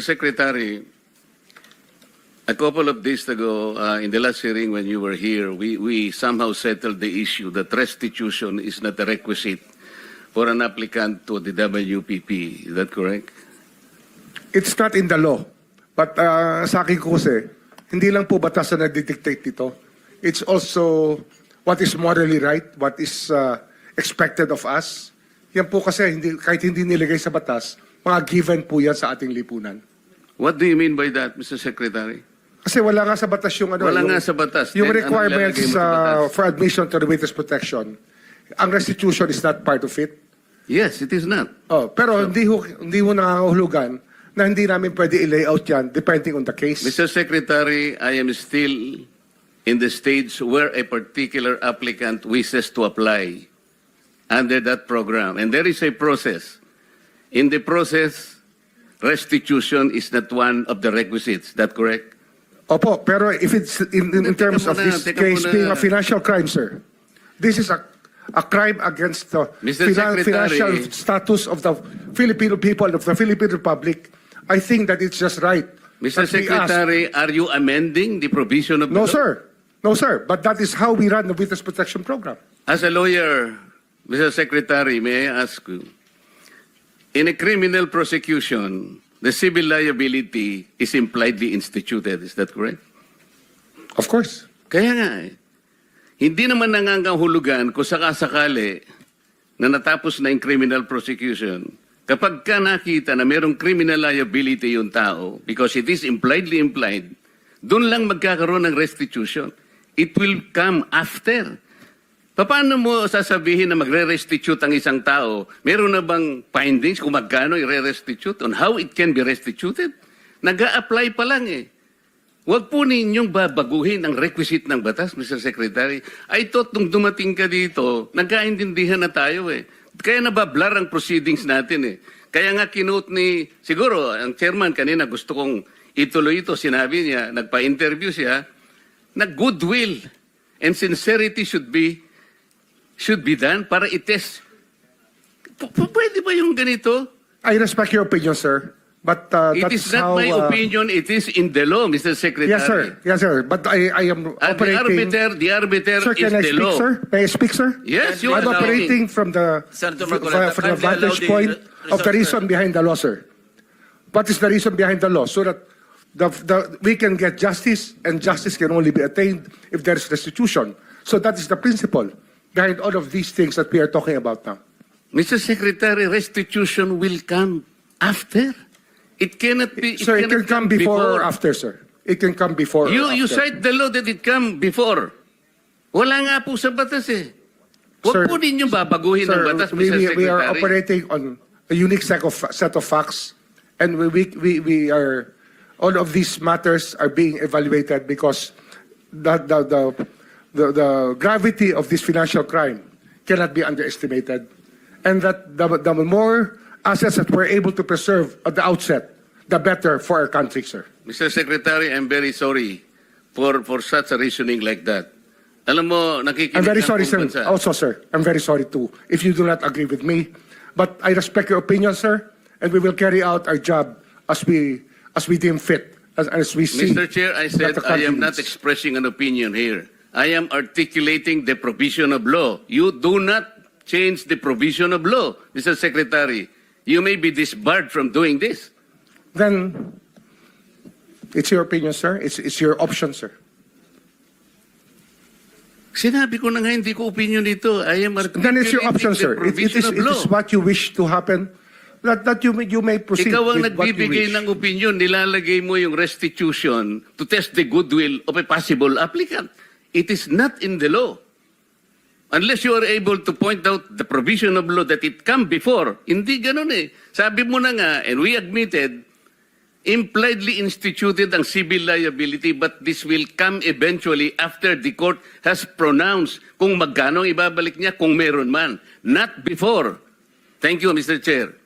Secretary, a couple of days ago, in the last hearing when you were here, we somehow settled the issue that restitution is not a requisite for an applicant to the WPP. Is that correct? It's not in the law. But sa akin ko kasi, hindi lang po batas na nagdidictate dito. It's also what is morally right, what is expected of us. Yan po kasi, kahit hindi nilagay sa batas, mga given po yan sa ating lipunan. What do you mean by that, Mr. Secretary? Kasi wala nga sa batas yung ano. Wala yung, nga sa batas. Yung Then, requirements ano ilalagay mo sa batas? for admission to the witness protection. Ang restitution is not part of it. Yes, it is not. Oh, pero hindi ho nangangahulugan na hindi namin pwede i-layout yan depending on the case. Mr. Secretary, I am still in the stage where a particular applicant wishes to apply under that program. And there is a process. In the process, restitution is not one of the requisites. Is that correct? Opo, pero if it's in terms of this case being a financial crime, sir, this is a crime against the financial status of the Filipino people, of the Philippine Republic. I think that it's just right. Mr. Secretary, are you amending the provision of the No, law? sir. No, sir. But that is how we run the Witness Protection Program. As a lawyer, Mr. Secretary, may I ask you, in a criminal prosecution, the civil liability is impliedly instituted. Is that correct? Of course. Kaya nga hindi naman nangangahulugan kung sakasakali na natapos na yung criminal prosecution, kapag ka nakita na mayroong criminal liability yung tao, because it is impliedly implied, doon lang magkakaroon ng restitution. It will come after. Paano mo sasabihin na magre-restitute ang isang tao? Meron na bang findings kung magkano i-restitute on how it can be restituted? Nag-a-apply pa lang eh. Huwag po ninyong babaguhin ang requisite ng batas, Mr. Secretary. I thought nung dumating ka dito, nagkaintindihan na tayo eh. Kaya nabablar ang proceedings natin eh. Kaya nga kinote ni, siguro, ang chairman kanina gusto kong ituloy ito. Sinabi niya, nagpa-interview siya, na goodwill and sincerity should be done para i-test. Pwede ba yung ganito? I respect your opinion, sir. But It that is is not how, my opinion, it is in the law, Mr. Secretary. Yes, sir. Yes, sir. But I am operating. The arbiter Sir, is can I the speak, law. sir? May I speak, sir? Yes, you I'm are operating from the Senator Marcoleta, from the kindly allow vantage the point of the reason behind the law, sir. What is the reason behind the law? So that we can get justice, and justice can only be attained if there is restitution. So that is the principle behind all of these things that we are talking about now. Mr. Secretary, restitution will come after. It cannot be. Sir, it can cannot come before or after, sir. It can come before or You after. cite the law that it come before. Wala nga po sa batas eh. Huwag Sir, po ninyo babaguhin ang batas, Mr. Secretary. we are operating on a unique set of facts, and we are, all of these matters are being evaluated because the gravity of this financial crime cannot be underestimated, and that the more assets that we're able to preserve at the outset, the better for our country, sir. Mr. Secretary, I'm very sorry for such a reasoning like that. Alam mo, nakikinig I'm very ang sorry, sir. buong bansa. Also, sir, I'm very sorry too if you do not agree with me. But I respect your opinion, sir, and we will carry out our job as we deem fit, as we see. Mr. Chair, I said that the I am country not needs. expressing an opinion here. I am articulating the provision of law. You do not change the provision of law, Mr. Secretary. You may be disbarred from doing this. Then it's your opinion, sir. It's your option, sir. Sinabi ko na nga hindi ko opinion dito. I am articulating Then it's your option, the sir. It provision of law. is what you wish to happen. That you may proceed Ikaw ang with what you nagbibigay wish. ng opinion, nilalagay mo yung restitution to test the goodwill of a possible applicant. It is not in the law. Unless you are able to point out the provision of law that it come before. Hindi ganun eh. Sabi mo na nga, and we admitted, impliedly instituted ang civil liability, but this will come eventually after the court has pronounced kung magkano ibabalik niya, kung meron man. Not before. Thank you, Mr. Chair.